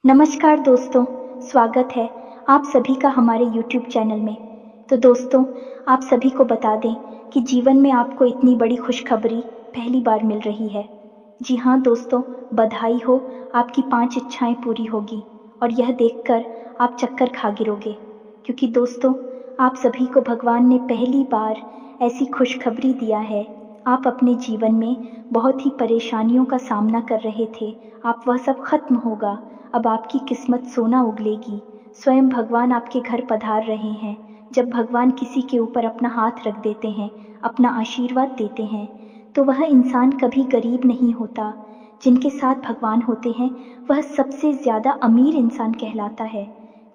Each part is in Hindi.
नमस्कार दोस्तों, स्वागत है आप सभी का हमारे YouTube चैनल में। तो दोस्तों, आप सभी को बता दें कि जीवन में आपको इतनी बड़ी खुशखबरी पहली बार मिल रही है। जी हाँ दोस्तों, बधाई हो, आपकी 5 इच्छाएं पूरी होगी और यह देखकर आप चक्कर खा गिरोगे, क्योंकि दोस्तों आप सभी को भगवान ने पहली बार ऐसी खुशखबरी दिया है। आप अपने जीवन में बहुत ही परेशानियों का सामना कर रहे थे, आप वह सब खत्म होगा। अब आपकी किस्मत सोना उगलेगी। स्वयं भगवान आपके घर पधार रहे हैं। जब भगवान किसी के ऊपर अपना हाथ रख देते हैं, अपना आशीर्वाद देते हैं, तो वह इंसान कभी गरीब नहीं होता। जिनके साथ भगवान होते हैं वह सबसे ज़्यादा अमीर इंसान कहलाता है।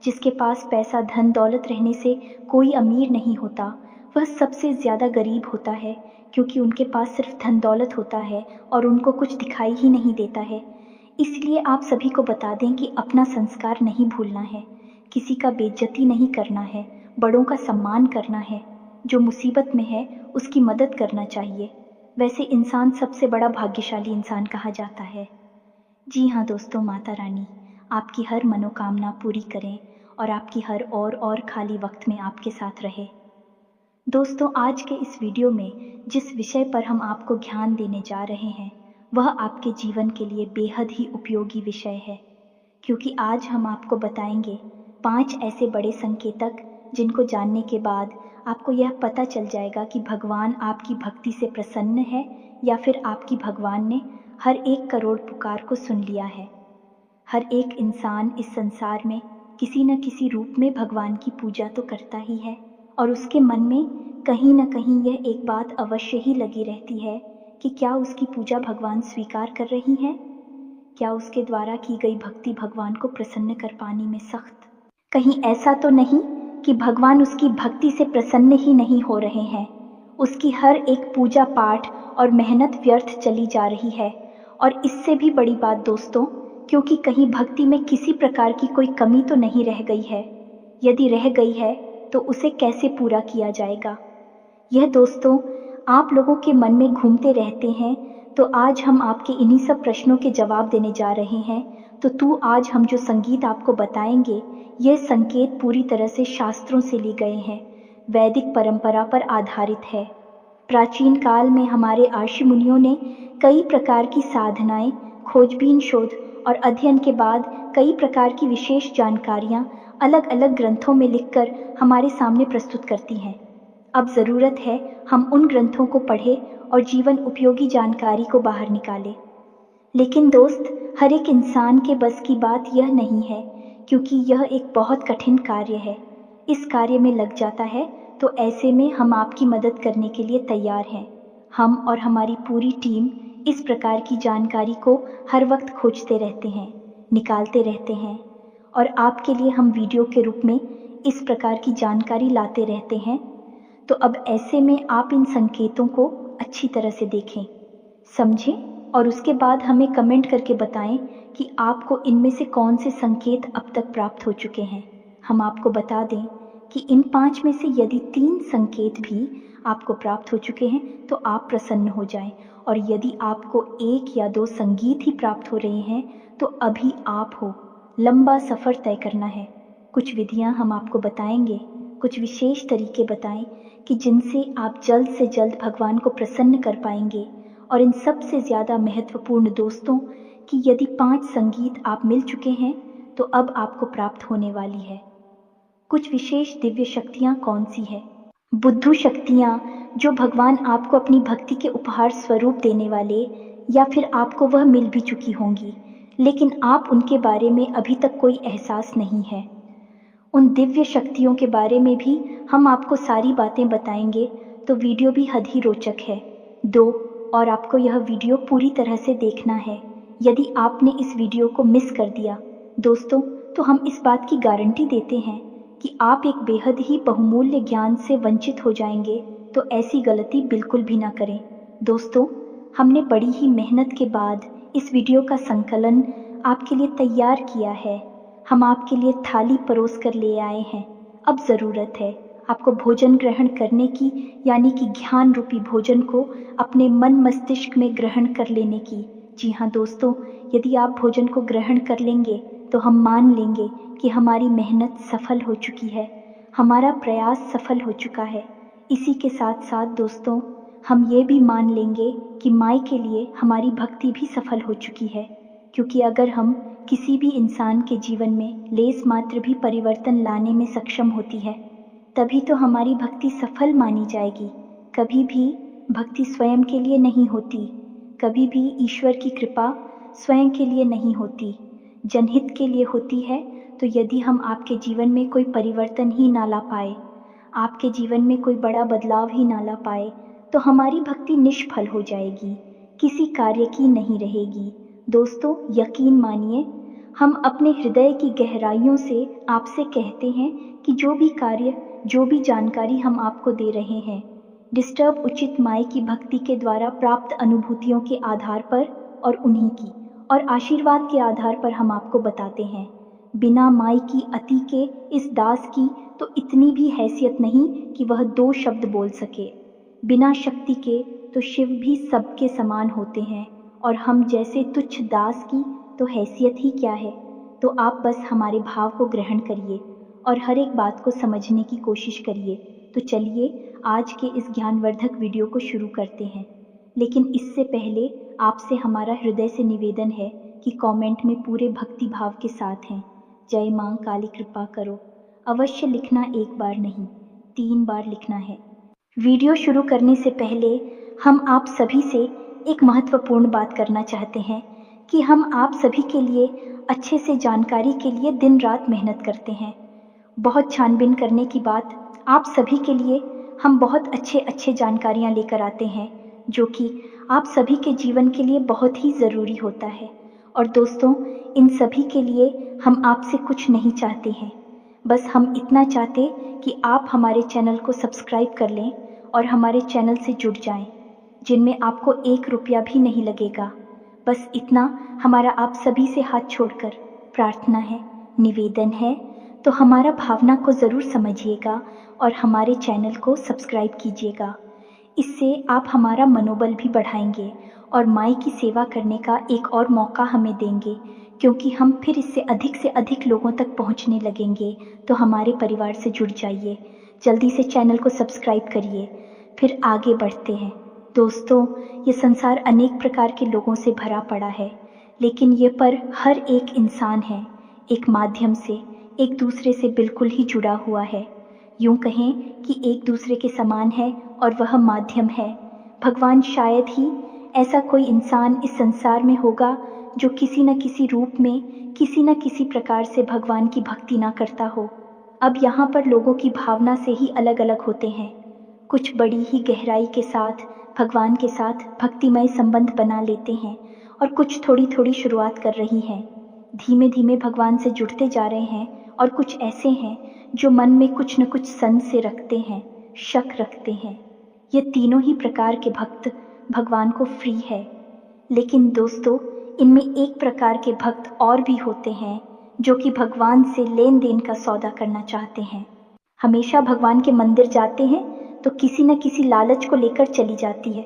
जिसके पास पैसा धन दौलत रहने से कोई अमीर नहीं होता, वह सबसे ज़्यादा गरीब होता है, क्योंकि उनके पास सिर्फ धन दौलत होता है और उनको कुछ दिखाई ही नहीं देता है। इसलिए आप सभी को बता दें कि अपना संस्कार नहीं भूलना है, किसी का बेइज्जती नहीं करना है, बड़ों का सम्मान करना है, जो मुसीबत में है उसकी मदद करना चाहिए। वैसे इंसान सबसे बड़ा भाग्यशाली इंसान कहा जाता है। जी हाँ दोस्तों, माता रानी आपकी हर मनोकामना पूरी करें और आपकी हर और खाली वक्त में आपके साथ रहे। दोस्तों, आज के इस वीडियो में जिस विषय पर हम आपको ध्यान देने जा रहे हैं वह आपके जीवन के लिए बेहद ही उपयोगी विषय है, क्योंकि आज हम आपको बताएंगे 5 ऐसे बड़े संकेतक जिनको जानने के बाद आपको यह पता चल जाएगा कि भगवान आपकी भक्ति से प्रसन्न है या फिर आपकी भगवान ने हर 1 करोड़ पुकार को सुन लिया है। हर एक इंसान इस संसार में किसी न किसी रूप में भगवान की पूजा तो करता ही है और उसके मन में कहीं न कहीं यह एक बात अवश्य ही लगी रहती है कि क्या उसकी पूजा भगवान स्वीकार कर रही हैं? क्या उसके द्वारा की गई भक्ति भगवान को प्रसन्न कर पाने में सख्त कहीं ऐसा तो नहीं कि भगवान उसकी भक्ति से प्रसन्न ही नहीं हो रहे हैं, उसकी हर एक पूजा पाठ और मेहनत व्यर्थ चली जा रही है। और इससे भी बड़ी बात दोस्तों, क्योंकि कहीं भक्ति में किसी प्रकार की कोई कमी तो नहीं रह गई है। यदि रह गई है तो उसे कैसे पूरा किया जाएगा? यह दोस्तों आप लोगों के मन में घूमते रहते हैं, तो आज हम आपके इन्हीं सब प्रश्नों के जवाब देने जा रहे हैं। तो आज हम जो संगीत आपको बताएंगे, ये संकेत पूरी तरह से शास्त्रों से लिए गए हैं, वैदिक परंपरा पर आधारित है। प्राचीन काल में हमारे ऋषि मुनियों ने कई प्रकार की साधनाएं, खोजबीन शोध और अध्ययन के बाद कई प्रकार की विशेष जानकारियां अलग अलग ग्रंथों में लिखकर हमारे सामने प्रस्तुत करती हैं। अब ज़रूरत है हम उन ग्रंथों को पढ़ें और जीवन उपयोगी जानकारी को बाहर निकालें। लेकिन दोस्त, हर एक इंसान के बस की बात यह नहीं है, क्योंकि यह एक बहुत कठिन कार्य है। इस कार्य में लग जाता है तो ऐसे में हम आपकी मदद करने के लिए तैयार हैं। हम और हमारी पूरी टीम इस प्रकार की जानकारी को हर वक्त खोजते रहते हैं, निकालते रहते हैं और आपके लिए हम वीडियो के रूप में इस प्रकार की जानकारी लाते रहते हैं। तो अब ऐसे में आप इन संकेतों को अच्छी तरह से देखें, समझें और उसके बाद हमें कमेंट करके बताएं कि आपको इनमें से कौन से संकेत अब तक प्राप्त हो चुके हैं। हम आपको बता दें कि इन 5 में से यदि 3 संकेत भी आपको प्राप्त हो चुके हैं तो आप प्रसन्न हो जाएं, और यदि आपको 1 या 2 संगीत ही प्राप्त हो रहे हैं तो अभी आप हो, लंबा सफ़र तय करना है। कुछ विधियां हम आपको बताएंगे, कुछ विशेष तरीके बताएं कि जिनसे आप जल्द से जल्द भगवान को प्रसन्न कर पाएंगे। और इन सबसे ज़्यादा महत्वपूर्ण दोस्तों कि यदि 5 संगीत आप मिल चुके हैं तो अब आपको प्राप्त होने वाली है कुछ विशेष दिव्य शक्तियाँ। कौन सी है? बुद्धू शक्तियाँ, जो भगवान आपको अपनी भक्ति के उपहार स्वरूप देने वाले, या फिर आपको वह मिल भी चुकी होंगी लेकिन आप उनके बारे में अभी तक कोई एहसास नहीं है। उन दिव्य शक्तियों के बारे में भी हम आपको सारी बातें बताएंगे, तो वीडियो भी हद ही रोचक है। और आपको यह वीडियो पूरी तरह से देखना है। यदि आपने इस वीडियो को मिस कर दिया दोस्तों, तो हम इस बात की गारंटी देते हैं कि आप एक बेहद ही बहुमूल्य ज्ञान से वंचित हो जाएंगे। तो ऐसी गलती बिल्कुल भी ना करें। दोस्तों, हमने बड़ी ही मेहनत के बाद इस वीडियो का संकलन आपके लिए तैयार किया है। हम आपके लिए थाली परोस कर ले आए हैं। अब ज़रूरत है आपको भोजन ग्रहण करने की, यानी कि ज्ञान रूपी भोजन को अपने मन मस्तिष्क में ग्रहण कर लेने की। जी हाँ दोस्तों, यदि आप भोजन को ग्रहण कर लेंगे तो हम मान लेंगे कि हमारी मेहनत सफल हो चुकी है, हमारा प्रयास सफल हो चुका है। इसी के साथ साथ दोस्तों, हम ये भी मान लेंगे कि माई के लिए हमारी भक्ति भी सफल हो चुकी है, क्योंकि अगर हम किसी भी इंसान के जीवन में लेस मात्र भी परिवर्तन लाने में सक्षम होती है, तभी तो हमारी भक्ति सफल मानी जाएगी। कभी भी भक्ति स्वयं के लिए नहीं होती, कभी भी ईश्वर की कृपा स्वयं के लिए नहीं होती, जनहित के लिए होती है। तो यदि हम आपके जीवन में कोई परिवर्तन ही ना ला पाए, आपके जीवन में कोई बड़ा बदलाव ही ना ला पाए, तो हमारी भक्ति निष्फल हो जाएगी, किसी कार्य की नहीं रहेगी। दोस्तों, यकीन मानिए, हम अपने हृदय की गहराइयों से आपसे कहते हैं कि जो भी कार्य, जो भी जानकारी हम आपको दे रहे हैं, डिस्टर्ब उचित माई की भक्ति के द्वारा प्राप्त अनुभूतियों के आधार पर और उन्हीं की और आशीर्वाद के आधार पर हम आपको बताते हैं। बिना माई की अति के इस दास की तो इतनी भी हैसियत नहीं कि वह 2 शब्द बोल सके। बिना शक्ति के तो शिव भी सबके समान होते हैं, और हम जैसे तुच्छ दास की तो हैसियत ही क्या है। तो आप बस हमारे भाव को ग्रहण करिए और हर एक बात को समझने की कोशिश करिए। तो चलिए आज के इस ज्ञानवर्धक वीडियो को शुरू करते हैं। लेकिन इससे पहले आपसे हमारा हृदय से निवेदन है कि कमेंट में पूरे भक्ति भाव के साथ हैं, जय मां काली कृपा करो, अवश्य लिखना, 1 बार नहीं 3 बार लिखना है। वीडियो शुरू करने से पहले हम आप सभी से एक महत्वपूर्ण बात करना चाहते हैं कि हम आप सभी के लिए अच्छे से जानकारी के लिए दिन रात मेहनत करते हैं। बहुत छानबीन करने की बात, आप सभी के लिए हम बहुत अच्छे जानकारियां लेकर आते हैं, जो कि आप सभी के जीवन के लिए बहुत ही ज़रूरी होता है। और दोस्तों, इन सभी के लिए हम आपसे कुछ नहीं चाहते हैं, बस हम इतना चाहते कि आप हमारे चैनल को सब्सक्राइब कर लें और हमारे चैनल से जुड़ जाएं, जिनमें आपको 1 रुपया भी नहीं लगेगा। बस इतना हमारा आप सभी से हाथ छोड़कर प्रार्थना है, निवेदन है। तो हमारा भावना को ज़रूर समझिएगा और हमारे चैनल को सब्सक्राइब कीजिएगा। इससे आप हमारा मनोबल भी बढ़ाएंगे और माई की सेवा करने का एक और मौका हमें देंगे, क्योंकि हम फिर इससे अधिक से अधिक लोगों तक पहुंचने लगेंगे। तो हमारे परिवार से जुड़ जाइए, जल्दी से चैनल को सब्सक्राइब करिए, फिर आगे बढ़ते हैं। दोस्तों, ये संसार अनेक प्रकार के लोगों से भरा पड़ा है, लेकिन ये पर हर एक इंसान है एक माध्यम से एक दूसरे से बिल्कुल ही जुड़ा हुआ है। यूं कहें कि एक दूसरे के समान है और वह माध्यम है भगवान। शायद ही ऐसा कोई इंसान इस संसार में होगा जो किसी न किसी रूप में, किसी न किसी प्रकार से भगवान की भक्ति ना करता हो। अब यहाँ पर लोगों की भावना से ही अलग अलग होते हैं। कुछ बड़ी ही गहराई के साथ भगवान के साथ भक्तिमय संबंध बना लेते हैं, और कुछ थोड़ी थोड़ी शुरुआत कर रही हैं, धीमे धीमे भगवान से जुड़ते जा रहे हैं। और कुछ ऐसे हैं जो मन में कुछ न कुछ संशय रखते हैं, शक रखते हैं। ये तीनों ही प्रकार के भक्त भगवान को फ्री है। लेकिन दोस्तों, इनमें एक प्रकार के भक्त और भी होते हैं जो कि भगवान से लेन देन का सौदा करना चाहते हैं। हमेशा भगवान के मंदिर जाते हैं तो किसी न किसी लालच को लेकर चली जाती है,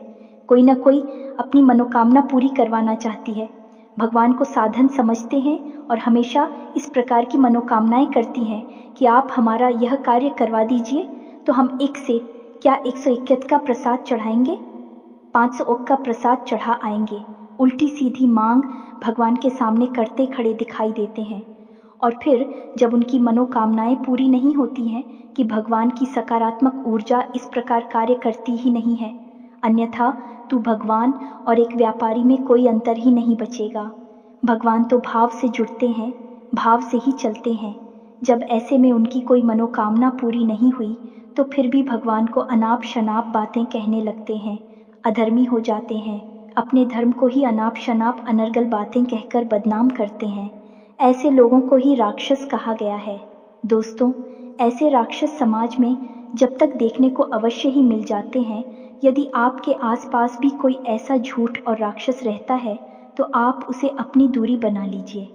कोई ना कोई अपनी मनोकामना पूरी करवाना चाहती है। भगवान को साधन समझते हैं और हमेशा इस प्रकार की मनोकामनाएं करती हैं कि आप हमारा यह कार्य करवा दीजिए तो हम 1 से क्या 121 का प्रसाद चढ़ाएंगे, 500 ओक का प्रसाद चढ़ा आएंगे। उल्टी सीधी मांग भगवान के सामने करते खड़े दिखाई देते हैं। और फिर जब उनकी मनोकामनाएं पूरी नहीं होती हैं कि भगवान की सकारात्मक ऊर्जा इस प्रकार कार्य करती ही नहीं है, अन्यथा तू भगवान और एक व्यापारी में कोई अंतर ही नहीं बचेगा। भगवान तो भाव से जुड़ते हैं, भाव से ही चलते हैं। जब ऐसे में उनकी कोई मनोकामना पूरी नहीं हुई तो फिर भी भगवान को अनाप शनाप बातें कहने लगते हैं, अधर्मी हो जाते हैं, अपने धर्म को ही अनाप शनाप अनर्गल बातें कहकर बदनाम करते हैं। ऐसे लोगों को ही राक्षस कहा गया है। दोस्तों, ऐसे राक्षस समाज में जब तक देखने को अवश्य ही मिल जाते हैं। यदि आपके आसपास भी कोई ऐसा झूठ और राक्षस रहता है तो आप उसे अपनी दूरी बना लीजिए।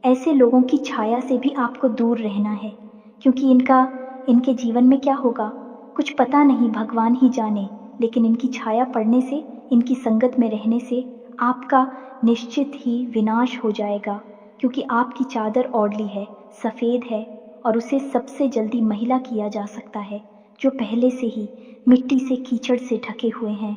ऐसे लोगों की छाया से भी आपको दूर रहना है, क्योंकि इनके जीवन में क्या होगा कुछ पता नहीं, भगवान ही जाने। लेकिन इनकी छाया पड़ने से, इनकी संगत में रहने से आपका निश्चित ही विनाश हो जाएगा। क्योंकि आपकी चादर ओढ़ली है, सफ़ेद है और उसे सबसे जल्दी महिला किया जा सकता है जो पहले से ही मिट्टी से कीचड़ से ढके हुए हैं।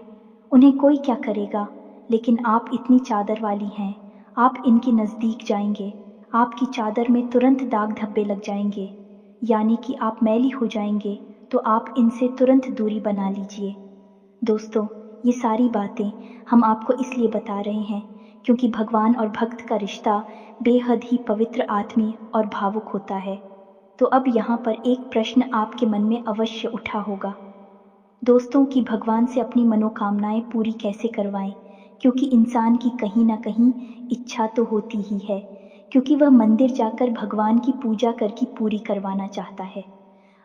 उन्हें कोई क्या करेगा, लेकिन आप इतनी चादर वाली हैं। आप इनके नज़दीक जाएंगे, आपकी चादर में तुरंत दाग धब्बे लग जाएंगे, यानी कि आप मैली हो जाएंगे, तो आप इनसे तुरंत दूरी बना लीजिए। दोस्तों, ये सारी बातें हम आपको इसलिए बता रहे हैं क्योंकि भगवान और भक्त का रिश्ता बेहद ही पवित्र, आत्मीय और भावुक होता है। तो अब यहाँ पर एक प्रश्न आपके मन में अवश्य उठा होगा, दोस्तों, कि भगवान से अपनी मनोकामनाएं पूरी कैसे करवाएं, क्योंकि इंसान की कहीं ना कहीं इच्छा तो होती ही है, क्योंकि वह मंदिर जाकर भगवान की पूजा करके पूरी करवाना चाहता है।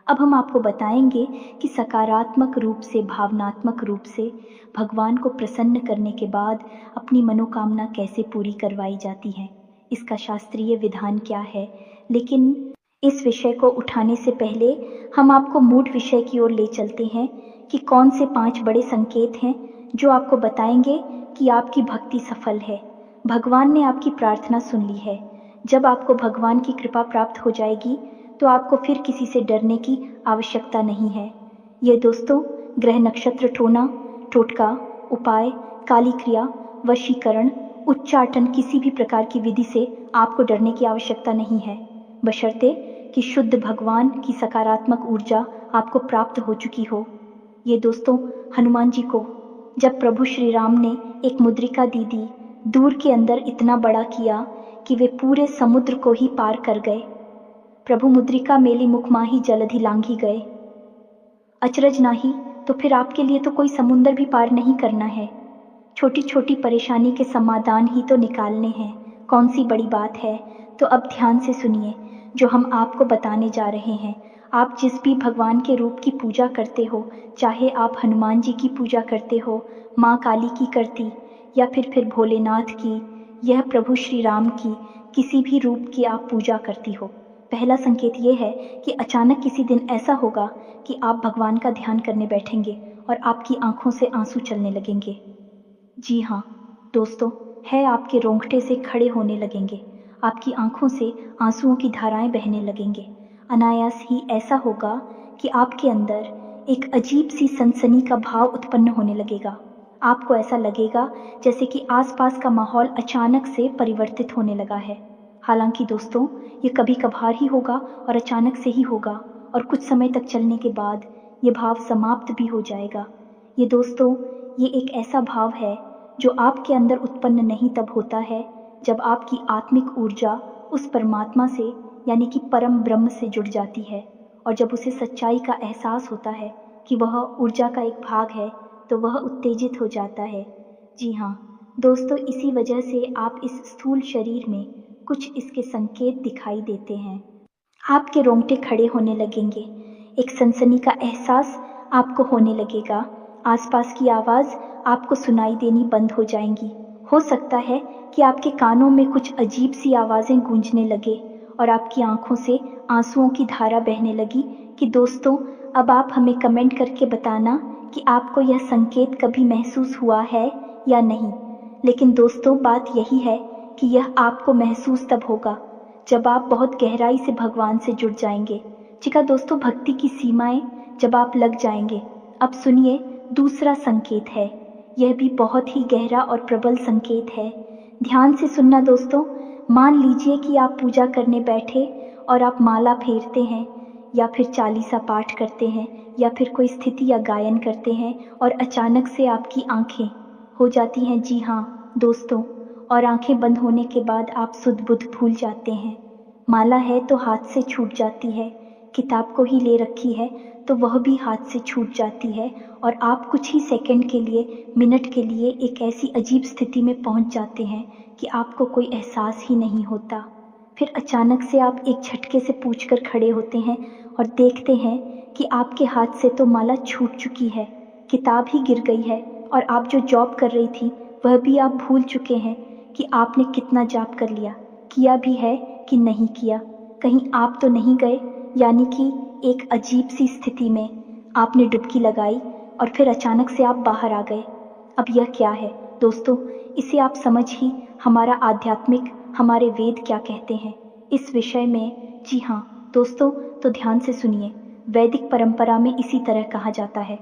अब हम आपको बताएंगे कि सकारात्मक रूप से, भावनात्मक रूप से भगवान को प्रसन्न करने के बाद अपनी मनोकामना कैसे पूरी करवाई जाती है, इसका शास्त्रीय विधान क्या है। लेकिन इस विषय को उठाने से पहले हम आपको मूल विषय की ओर ले चलते हैं कि कौन से 5 बड़े संकेत हैं जो आपको बताएंगे कि आपकी भक्ति सफल है, भगवान ने आपकी प्रार्थना सुन ली है। जब आपको भगवान की कृपा प्राप्त हो जाएगी तो आपको फिर किसी से डरने की आवश्यकता नहीं है। ये दोस्तों, ग्रह नक्षत्र टोना, टोटका, उपाय, काली क्रिया, वशीकरण, उच्चाटन, किसी भी प्रकार की विधि से आपको डरने की आवश्यकता नहीं है, बशर्ते कि शुद्ध भगवान की सकारात्मक ऊर्जा आपको प्राप्त हो चुकी हो। ये दोस्तों, हनुमान जी को जब प्रभु श्री राम ने एक मुद्रिका दी दूर के अंदर इतना बड़ा किया कि वे पूरे समुद्र को ही पार कर गए। प्रभु मुद्रिका मेली मुख माही जलधि लांघी गए। अचरज नाही, तो फिर आपके लिए तो कोई समुंदर भी पार नहीं करना है। छोटी छोटी परेशानी के समाधान ही तो निकालने हैं, कौन सी बड़ी बात है। तो अब ध्यान से सुनिए जो हम आपको बताने जा रहे हैं। आप जिस भी भगवान के रूप की पूजा करते हो, चाहे आप हनुमान जी की पूजा करते हो, माँ काली की करती, या फिर भोलेनाथ की, यह प्रभु श्री राम की, किसी भी रूप की आप पूजा करती हो, पहला संकेत ये है कि अचानक किसी दिन ऐसा होगा कि आप भगवान का ध्यान करने बैठेंगे और आपकी आंखों से आंसू चलने लगेंगे। जी हाँ दोस्तों, है आपके रोंगटे से खड़े होने लगेंगे, आपकी आंखों से आंसुओं की धाराएं बहने लगेंगे। अनायास ही ऐसा होगा कि आपके अंदर एक अजीब सी सनसनी का भाव उत्पन्न होने लगेगा। आपको ऐसा लगेगा जैसे कि आसपास का माहौल अचानक से परिवर्तित होने लगा है। हालांकि दोस्तों, ये कभी कभार ही होगा और अचानक से ही होगा, और कुछ समय तक चलने के बाद ये भाव समाप्त भी हो जाएगा। ये दोस्तों, ये एक ऐसा भाव है जो आपके अंदर उत्पन्न नहीं तब होता है जब आपकी आत्मिक ऊर्जा उस परमात्मा से, यानी कि परम ब्रह्म से जुड़ जाती है, और जब उसे सच्चाई का एहसास होता है कि वह ऊर्जा का एक भाग है, तो वह उत्तेजित हो जाता है। जी हाँ दोस्तों, इसी वजह से आप इस स्थूल शरीर में कुछ इसके संकेत दिखाई देते हैं। आपके रोंगटे खड़े होने लगेंगे, एक सनसनी का एहसास आपको होने लगेगा, आसपास की आवाज़ आपको सुनाई देनी बंद हो जाएंगी। हो सकता है कि आपके कानों में कुछ अजीब सी आवाज़ें गूंजने लगे और आपकी आंखों से आंसुओं की धारा बहने लगी। कि दोस्तों, अब आप हमें कमेंट करके बताना कि आपको यह संकेत कभी महसूस हुआ है या नहीं। लेकिन दोस्तों, बात यही है कि यह आपको महसूस तब होगा जब आप बहुत गहराई से भगवान से जुड़ जाएंगे। जी हाँ दोस्तों, भक्ति की सीमाएं जब आप लग जाएंगे। अब सुनिए, दूसरा संकेत है, यह भी बहुत ही गहरा और प्रबल संकेत है। ध्यान से सुनना दोस्तों। मान लीजिए कि आप पूजा करने बैठे और आप माला फेरते हैं, या फिर चालीसा पाठ करते हैं, या फिर कोई स्थिति या गायन करते हैं, और अचानक से आपकी आंखें हो जाती हैं। जी हाँ दोस्तों, और आंखें बंद होने के बाद आप सुध बुध भूल जाते हैं। माला है तो हाथ से छूट जाती है, किताब को ही ले रखी है तो वह भी हाथ से छूट जाती है, और आप कुछ ही सेकंड के लिए, मिनट के लिए एक ऐसी अजीब स्थिति में पहुंच जाते हैं कि आपको कोई एहसास ही नहीं होता। फिर अचानक से आप एक झटके से पूछकर खड़े होते हैं और देखते हैं कि आपके हाथ से तो माला छूट चुकी है, किताब ही गिर गई है, और आप जो जॉब कर रही थी वह भी आप भूल चुके हैं कि आपने कितना जाप कर लिया, किया भी है कि नहीं किया, कहीं आप तो नहीं गए। यानी कि एक अजीब सी स्थिति में आपने डुबकी लगाई और फिर अचानक से आप बाहर आ गए। अब यह क्या है दोस्तों, इसे आप समझ ही हमारा आध्यात्मिक, हमारे वेद क्या कहते हैं इस विषय में। जी हाँ दोस्तों, तो ध्यान से सुनिए। वैदिक परंपरा में इसी तरह कहा जाता है,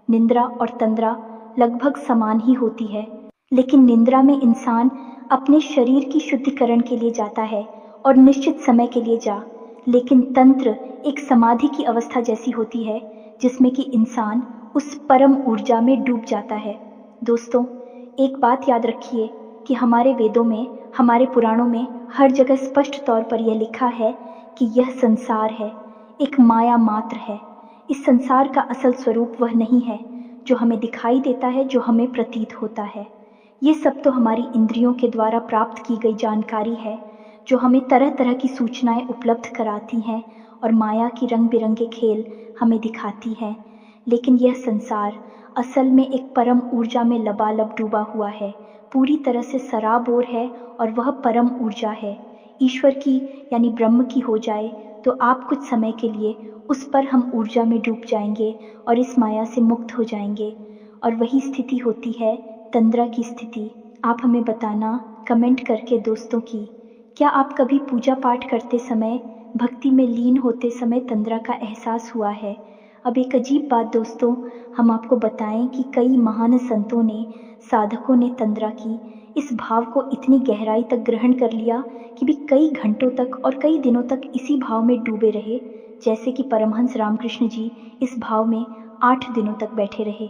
निद्रा और तंद्रा लगभग समान ही होती है, लेकिन निद्रा में इंसान अपने शरीर की शुद्धिकरण के लिए जाता है और निश्चित समय के लिए लेकिन तंत्र एक समाधि की अवस्था जैसी होती है जिसमें कि इंसान उस परम ऊर्जा में डूब जाता है। दोस्तों, एक बात याद रखिए कि हमारे वेदों में, हमारे पुराणों में हर जगह स्पष्ट तौर पर यह लिखा है कि यह संसार है, एक माया मात्र है। इस संसार का असल स्वरूप वह नहीं है जो हमें दिखाई देता है, जो हमें प्रतीत होता है। ये सब तो हमारी इंद्रियों के द्वारा प्राप्त की गई जानकारी है जो हमें तरह तरह की सूचनाएं उपलब्ध कराती हैं और माया की रंग बिरंगे खेल हमें दिखाती है। लेकिन यह संसार असल में एक परम ऊर्जा में लबालब डूबा हुआ है, पूरी तरह से सराबोर है, और वह परम ऊर्जा है ईश्वर की यानी ब्रह्म की हो जाए तो आप कुछ समय के लिए उस पर हम ऊर्जा में डूब जाएंगे और इस माया से मुक्त हो जाएंगे, और वही स्थिति होती है तंद्रा की स्थिति। आप हमें बताना कमेंट करके दोस्तों कि क्या आप कभी पूजा पाठ करते समय, भक्ति में लीन होते समय तंद्रा का एहसास हुआ है। अब एक अजीब बात दोस्तों, हम आपको बताएं कि कई महान संतों ने, साधकों ने तंद्रा की इस भाव को इतनी गहराई तक ग्रहण कर लिया कि भी कई घंटों तक और कई दिनों तक इसी भाव में डूबे रहे। जैसे कि परमहंस रामकृष्ण जी इस भाव में 8 दिनों तक बैठे रहे,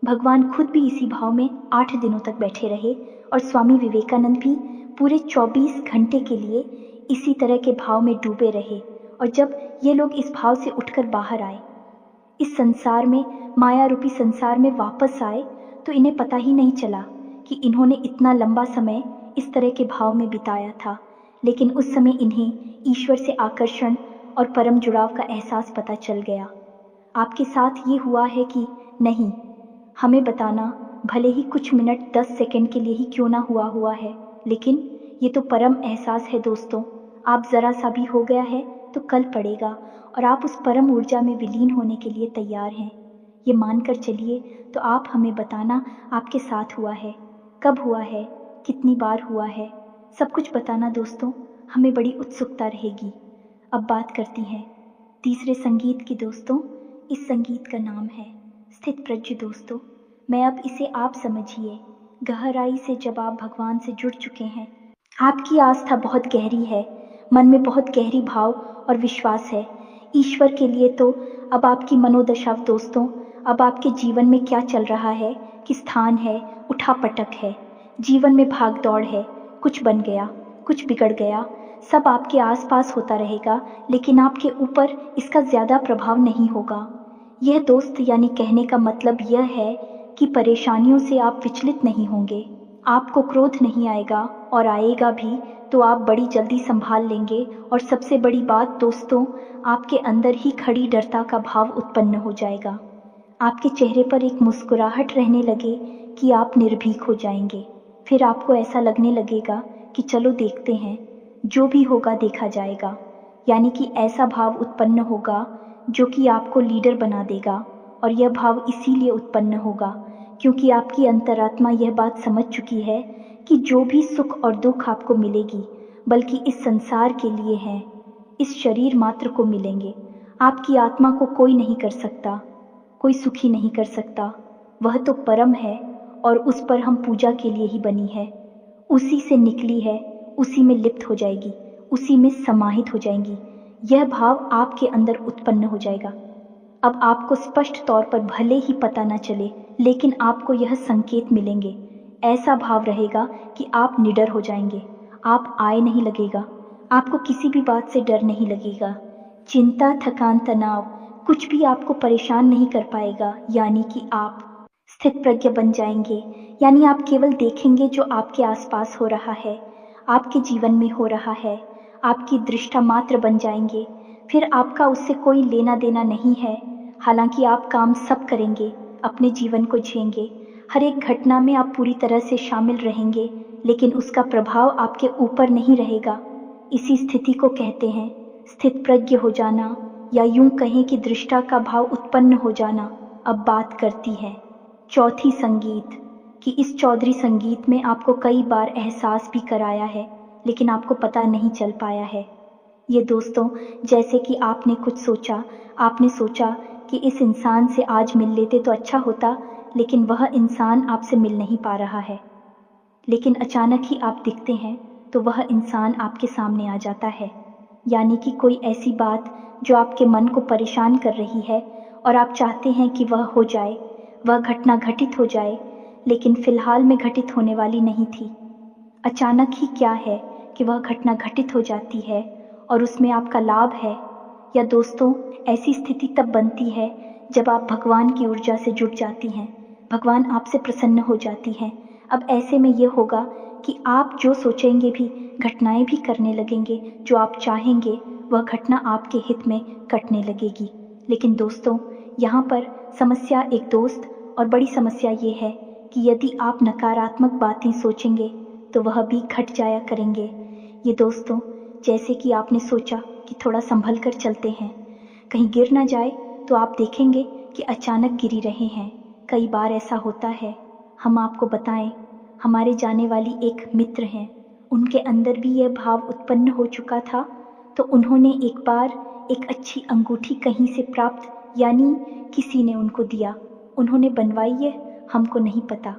भगवान खुद भी इसी भाव में 8 दिनों तक बैठे रहे, और स्वामी विवेकानंद भी पूरे 24 घंटे के लिए इसी तरह के भाव में डूबे रहे। और जब ये लोग इस भाव से उठकर बाहर आए, इस संसार में, माया रूपी संसार में वापस आए, तो इन्हें पता ही नहीं चला कि इन्होंने इतना लंबा समय इस तरह के भाव में बिताया था। लेकिन उस समय इन्हें ईश्वर से आकर्षण और परम जुड़ाव का एहसास पता चल गया। आपके साथ ये हुआ है कि नहीं, हमें बताना, भले ही कुछ मिनट 10 सेकंड के लिए ही क्यों ना हुआ है, लेकिन ये तो परम एहसास है दोस्तों। आप जरा सा भी हो गया है तो कल पड़ेगा, और आप उस परम ऊर्जा में विलीन होने के लिए तैयार हैं। ये मानकर चलिए, तो आप हमें बताना आपके साथ हुआ है, कब हुआ है, कितनी बार हुआ है, सब कुछ बताना दोस्तों, हमें बड़ी उत्सुकता रहेगी। अब बात करती हैं तीसरे संगीत की दोस्तों। इस संगीत का नाम है स्थित प्रज्ञ दोस्तों। मैं अब इसे आप समझिए, गहराई से जब आप भगवान से जुड़ चुके हैं, आपकी आस्था बहुत गहरी है, मन में बहुत गहरी भाव और विश्वास है ईश्वर के लिए, तो अब आपकी मनोदशा दोस्तों, अब आपके जीवन में क्या चल रहा है, किस स्थान है, उठापटक है, जीवन में भाग दौड़ है, कुछ बन गया, कुछ बिगड़ गया, सब आपके आसपास होता रहेगा, लेकिन आपके ऊपर इसका ज़्यादा प्रभाव नहीं होगा। यह दोस्त यानी कहने का मतलब यह है कि परेशानियों से आप विचलित नहीं होंगे, आपको क्रोध नहीं आएगा, और आएगा भी तो आप बड़ी जल्दी संभाल लेंगे। और सबसे बड़ी बात दोस्तों, आपके अंदर ही खड़ी डरता का भाव उत्पन्न हो जाएगा, आपके चेहरे पर एक मुस्कुराहट रहने लगे कि आप निर्भीक हो जाएंगे। फिर आपको ऐसा लगने लगेगा कि चलो देखते हैं, जो भी होगा देखा जाएगा। यानी कि ऐसा भाव उत्पन्न होगा जो कि आपको लीडर बना देगा, और यह भाव इसीलिए उत्पन्न होगा क्योंकि आपकी अंतरात्मा यह बात समझ चुकी है कि जो भी सुख और दुख आपको मिलेगी, बल्कि इस संसार के लिए है, इस शरीर मात्र को मिलेंगे। आपकी आत्मा को कोई नहीं कर सकता, कोई सुखी नहीं कर सकता, वह तो परम है, और उस पर हम पूजा के लिए ही बनी है, उसी से निकली है, उसी में लिप्त हो जाएगी, उसी में समाहित हो जाएंगी। यह भाव आपके अंदर उत्पन्न हो जाएगा। अब आपको स्पष्ट तौर पर भले ही पता न चले, लेकिन आपको यह संकेत मिलेंगे। ऐसा भाव रहेगा कि आप निडर हो जाएंगे, आप आए नहीं लगेगा, आपको किसी भी बात से डर नहीं लगेगा, चिंता, थकान, तनाव कुछ भी आपको परेशान नहीं कर पाएगा। यानी कि आप स्थित प्रज्ञ बन जाएंगे, यानी आप केवल देखेंगे जो आपके आसपास हो रहा है, आपके जीवन में हो रहा है, आपकी दृष्टा मात्र बन जाएंगे। फिर आपका उससे कोई लेना देना नहीं है। हालांकि आप काम सब करेंगे, अपने जीवन को जिएंगे, हर एक घटना में आप पूरी तरह से शामिल रहेंगे, लेकिन उसका प्रभाव आपके ऊपर नहीं रहेगा। इसी स्थिति को कहते हैं स्थित प्रज्ञ हो जाना, या यूं कहें कि दृष्टा का भाव उत्पन्न हो जाना। अब बात करती है चौथी संगीत कि इस चौधरी संगीत में आपको कई बार एहसास भी कराया है लेकिन आपको पता नहीं चल पाया है। ये दोस्तों, जैसे कि आपने कुछ सोचा, आपने सोचा कि इस इंसान से आज मिल लेते तो अच्छा होता, लेकिन वह इंसान आपसे मिल नहीं पा रहा है। लेकिन अचानक ही आप दिखते हैं तो वह इंसान आपके सामने आ जाता है। यानी कि कोई ऐसी बात जो आपके मन को परेशान कर रही है और आप चाहते हैं कि वह हो जाए, वह घटना घटित हो जाए, लेकिन फिलहाल में घटित होने वाली नहीं थी। अचानक ही क्या है कि वह घटना घटित हो जाती है और उसमें आपका लाभ है। या दोस्तों, ऐसी स्थिति तब बनती है जब आप भगवान की ऊर्जा से जुड़ जाती हैं, भगवान आपसे प्रसन्न हो जाती हैं। अब ऐसे में यह होगा कि आप जो सोचेंगे भी, घटनाएं भी करने लगेंगे, जो आप चाहेंगे वह घटना आपके हित में कटने लगेगी। लेकिन दोस्तों, यहाँ पर समस्या एक दोस्त और बड़ी समस्या ये है कि यदि आप नकारात्मक बातें सोचेंगे तो वह भी घट जाया करेंगे। ये दोस्तों, जैसे कि आपने सोचा कि थोड़ा संभल कर चलते हैं, कहीं गिर ना जाए, तो आप देखेंगे कि अचानक गिरी रहे हैं। कई बार ऐसा होता है। हम आपको बताएं, हमारे जाने वाली एक मित्र हैं, उनके अंदर भी यह भाव उत्पन्न हो चुका था, तो उन्होंने एक बार एक अच्छी अंगूठी कहीं से प्राप्त, यानी किसी ने उनको दिया, उन्होंने बनवाई है, हमको नहीं पता,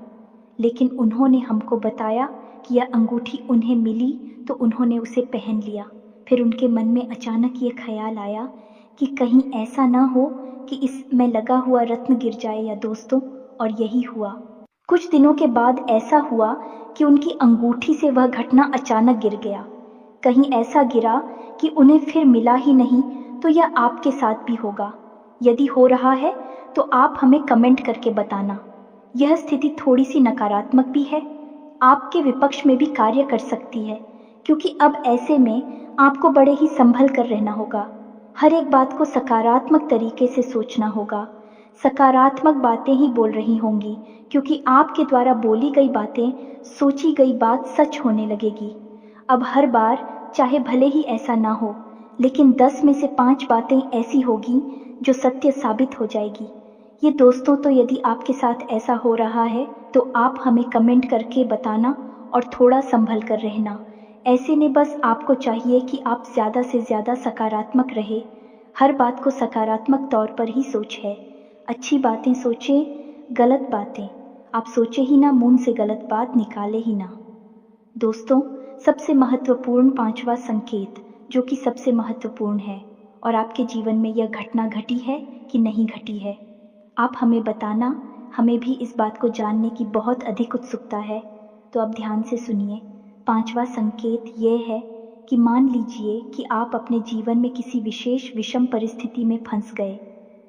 लेकिन उन्होंने हमको बताया कि यह अंगूठी उन्हें मिली तो उन्होंने उसे पहन लिया। फिर उनके मन में अचानक ये ख्याल आया कि कहीं ऐसा ना हो कि इसमें लगा हुआ रत्न गिर जाए। या दोस्तों, और यही हुआ। कुछ दिनों के बाद ऐसा हुआ कि उनकी अंगूठी से वह घटना अचानक गिर गया। कहीं ऐसा गिरा कि उन्हें फिर मिला ही नहीं। तो यह आपके साथ भी होगा। यदि हो रहा है तो आप हमें कमेंट करके बताना। यह स्थिति थोड़ी सी नकारात्मक भी है, आपके विपक्ष में भी कार्य कर सकती है, क्योंकि अब ऐसे में आपको बड़े ही संभल कर रहना होगा। हर एक बात को सकारात्मक तरीके से सोचना होगा। सकारात्मक बातें ही बोल रही होंगी, क्योंकि आपके द्वारा बोली गई बातें, सोची गई बात सच होने लगेगी। अब हर बार चाहे भले ही ऐसा ना हो, लेकिन 10 में से 5 बातें ऐसी होगी जो सत्य साबित हो जाएगी। ये दोस्तों, तो यदि आपके साथ ऐसा हो रहा है तो आप हमें कमेंट करके बताना और थोड़ा संभल कर रहना। ऐसे में बस आपको चाहिए कि आप ज़्यादा से ज़्यादा सकारात्मक रहे। हर बात को सकारात्मक तौर पर ही सोचें। अच्छी बातें सोचें, गलत बातें आप सोचे ही ना, मुंह से गलत बात निकाले ही ना। दोस्तों, सबसे महत्वपूर्ण 5वां संकेत, जो कि सबसे महत्वपूर्ण है, और आपके जीवन में यह घटना घटी है कि नहीं घटी है, आप हमें बताना। हमें भी इस बात को जानने की बहुत अधिक उत्सुकता है। तो अब ध्यान से सुनिए। 5वां संकेत ये है कि मान लीजिए कि आप अपने जीवन में किसी विशेष विषम परिस्थिति में फंस गए।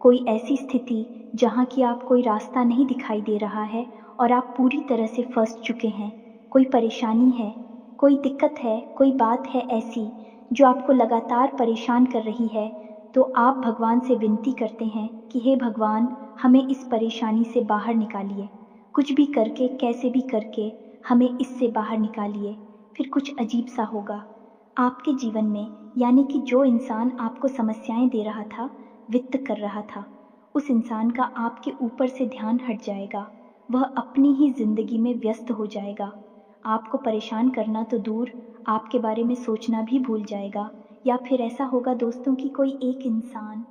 कोई ऐसी स्थिति जहाँ की आप कोई रास्ता नहीं दिखाई दे रहा है और आप पूरी तरह से फंस चुके हैं। कोई परेशानी है, कोई दिक्कत है, कोई बात है ऐसी जो आपको लगातार परेशान कर रही है, तो आप भगवान से विनती करते हैं कि हे भगवान, हमें इस परेशानी से बाहर निकालिए। कुछ भी करके, कैसे भी करके हमें इससे बाहर निकालिए। फिर कुछ अजीब सा होगा आपके जीवन में, यानी कि जो इंसान आपको समस्याएं दे रहा था, वित्त कर रहा था, उस इंसान का आपके ऊपर से ध्यान हट जाएगा। वह अपनी ही जिंदगी में व्यस्त हो जाएगा। आपको परेशान करना तो दूर, आपके बारे में सोचना भी भूल जाएगा। या फिर ऐसा होगा दोस्तों कि कोई एक इंसान,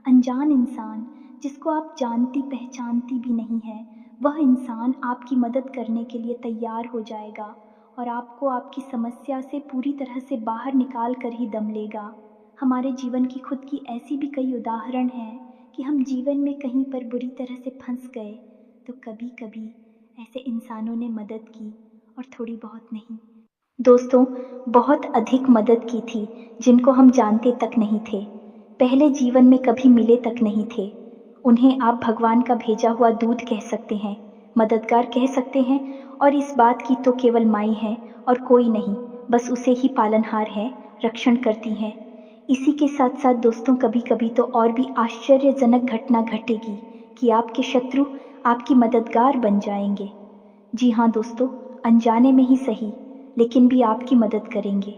अनजान इंसान, जिसको आप जानती पहचानती भी नहीं है, वह इंसान आपकी मदद करने के लिए तैयार हो जाएगा और आपको आपकी समस्या से पूरी तरह से बाहर निकाल कर ही दम लेगा। हमारे जीवन की खुद की ऐसी भी कई उदाहरण हैं कि हम जीवन में कहीं पर बुरी तरह से फंस गए, तो कभी कभी ऐसे इंसानों ने मदद की, और थोड़ी बहुत नहीं दोस्तों, बहुत अधिक मदद की थी, जिनको हम जानते तक नहीं थे, पहले जीवन में कभी मिले तक नहीं थे। उन्हें आप भगवान का भेजा हुआ दूत कह सकते हैं, मददगार कह सकते हैं, और इस बात की तो केवल माई है और कोई नहीं, बस उसे ही पालनहार है, रक्षण करती हैं। इसी के साथ साथ दोस्तों, कभी कभी तो और भी आश्चर्यजनक घटना घटेगी कि आपके शत्रु आपकी मददगार बन जाएंगे। जी हाँ दोस्तों, अनजाने में ही सही, लेकिन भी आपकी मदद करेंगे।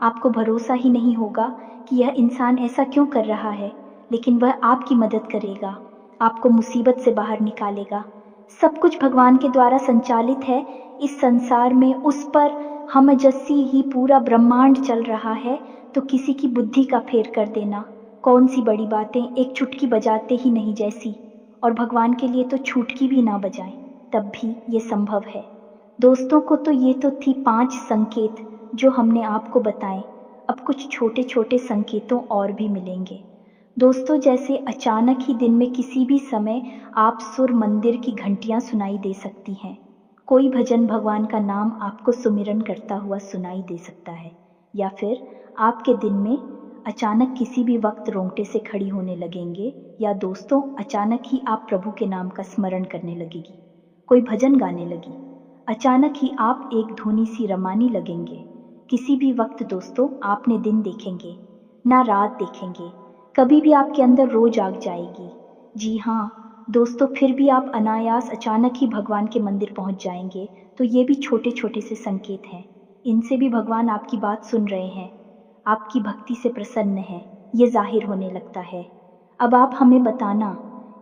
आपको भरोसा ही नहीं होगा कि यह इंसान ऐसा क्यों कर रहा है, लेकिन वह आपकी मदद करेगा, आपको मुसीबत से बाहर निकालेगा। सब कुछ भगवान के द्वारा संचालित है। इस संसार में उस पर हम अजस्सी ही पूरा ब्रह्मांड चल रहा है, तो किसी की बुद्धि का फेर कर देना कौन सी बड़ी बातें, एक चुटकी बजाते ही नहीं जैसी। और भगवान के लिए तो छुटकी भी ना बजाएं तब भी ये संभव है। दोस्तों को तो ये तो थी 5 संकेत जो हमने आपको बताएं। अब कुछ छोटे छोटे संकेतों और भी मिलेंगे दोस्तों, जैसे अचानक ही दिन में किसी भी समय आप सुर मंदिर की घंटियां सुनाई दे सकती हैं। कोई भजन भगवान का नाम आपको सुमिरन करता हुआ सुनाई दे सकता है। या फिर आपके दिन में अचानक किसी भी वक्त रोंगटे से खड़ी होने लगेंगे। या दोस्तों अचानक ही आप प्रभु के नाम का स्मरण करने लगेगी, कोई भजन गाने लगी, अचानक ही आप एक धुनी सी रमानी लगेंगे। किसी भी वक्त दोस्तों आपने दिन देखेंगे ना रात देखेंगे, कभी भी आपके अंदर रोज आग जाएगी। जी हाँ दोस्तों, फिर भी आप अनायास अचानक ही भगवान के मंदिर पहुंच जाएंगे। तो ये भी छोटे छोटे से संकेत हैं, इनसे भी भगवान आपकी बात सुन रहे हैं, आपकी भक्ति से प्रसन्न है, ये जाहिर होने लगता है। अब आप हमें बताना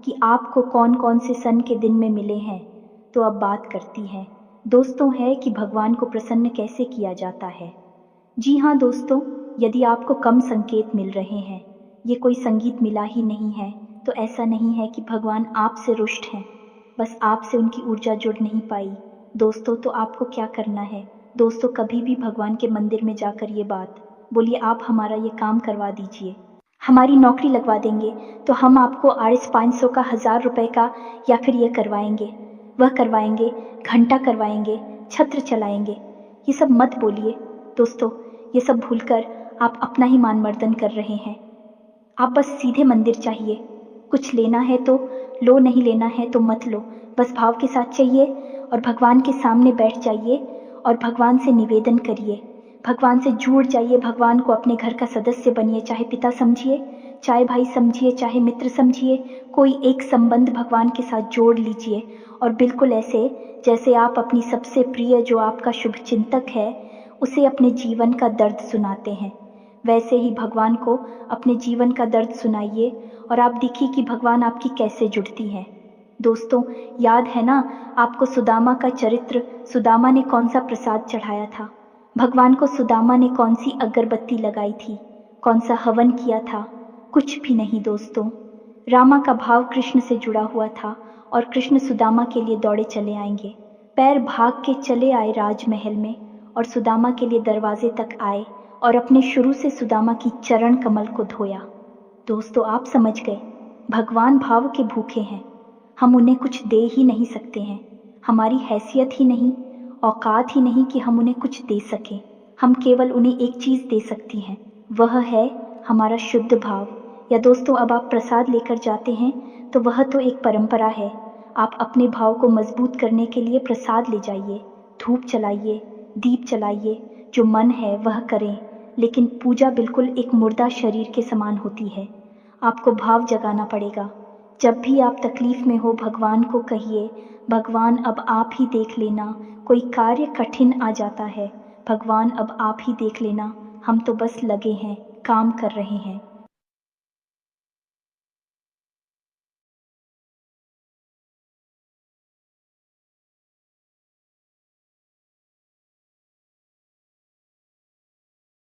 कि आपको कौन कौन से सन के दिन में मिले हैं। तो अब बात करती है दोस्तों है कि भगवान को प्रसन्न कैसे किया जाता है। जी हाँ दोस्तों, यदि आपको कम संकेत मिल रहे हैं, ये कोई संगीत मिला ही नहीं है, तो ऐसा नहीं है कि भगवान आपसे रुष्ट हैं, बस आपसे उनकी ऊर्जा जुड़ नहीं पाई। दोस्तों तो आपको क्या करना है दोस्तों, कभी भी भगवान के मंदिर में जाकर ये बात बोलिए, आप हमारा ये काम करवा दीजिए, हमारी नौकरी लगवा देंगे। तो हम आपको RS 500 का 1000 रुपये का या फिर ये करवाएंगे, वह करवाएंगे, घंटा करवाएंगे, छत्र चलाएंगे। ये सब मत बोलिए दोस्तों, ये सब भूलकर आप अपना ही मान मर्दन कर रहे हैं। आप बस सीधे मंदिर चाहिए, कुछ लेना है तो लो, नहीं लेना है तो मत लो, बस भाव के साथ चाहिए और भगवान के सामने बैठ जाइए और भगवान से निवेदन करिए, भगवान से जुड़ जाइए, भगवान को अपने घर का सदस्य बनिए, चाहे पिता समझिए, चाहे भाई समझिए, चाहे मित्र समझिए, कोई एक संबंध भगवान के साथ जोड़ लीजिए। और बिल्कुल ऐसे जैसे आप अपनी सबसे प्रिय जो आपका शुभ चिंतक है उसे अपने जीवन का दर्द सुनाते हैं, वैसे ही भगवान को अपने जीवन का दर्द सुनाइए और आप देखिए कि भगवान आपकी कैसे जुड़ती हैं। दोस्तों याद है ना आपको सुदामा का चरित्र, सुदामा ने कौन सा प्रसाद चढ़ाया था भगवान को, सुदामा ने कौन सी अगरबत्ती लगाई थी, कौन सा हवन किया था, कुछ भी नहीं दोस्तों। रामा का भाव कृष्ण से जुड़ा हुआ था और कृष्ण सुदामा के लिए दौड़े चले आएंगे, पैर भाग के चले आए राजमहल में और सुदामा के लिए दरवाजे तक आए और अपने शुरू से सुदामा की चरण कमल को धोया। दोस्तों आप समझ गए, भगवान भाव के भूखे हैं, हम उन्हें कुछ दे ही नहीं सकते हैं, हमारी हैसियत ही नहीं, औकात ही नहीं कि हम उन्हें कुछ दे सकें। हम केवल उन्हें एक चीज़ दे सकती हैं, वह है हमारा शुद्ध भाव। या दोस्तों अब आप प्रसाद लेकर जाते हैं तो वह तो एक परंपरा है, आप अपने भाव को मजबूत करने के लिए प्रसाद ले जाइए, धूप जलाइए, दीप जलाइए, जो मन है वह करें, लेकिन पूजा बिल्कुल एक मुर्दा शरीर के समान होती है। आपको भाव जगाना पड़ेगा। जब भी आप तकलीफ में हो भगवान को कहिए, भगवान अब आप ही देख लेना, कोई कार्य कठिन आ जाता है, भगवान अब आप ही देख लेना, हम तो बस लगे हैं, काम कर रहे हैं।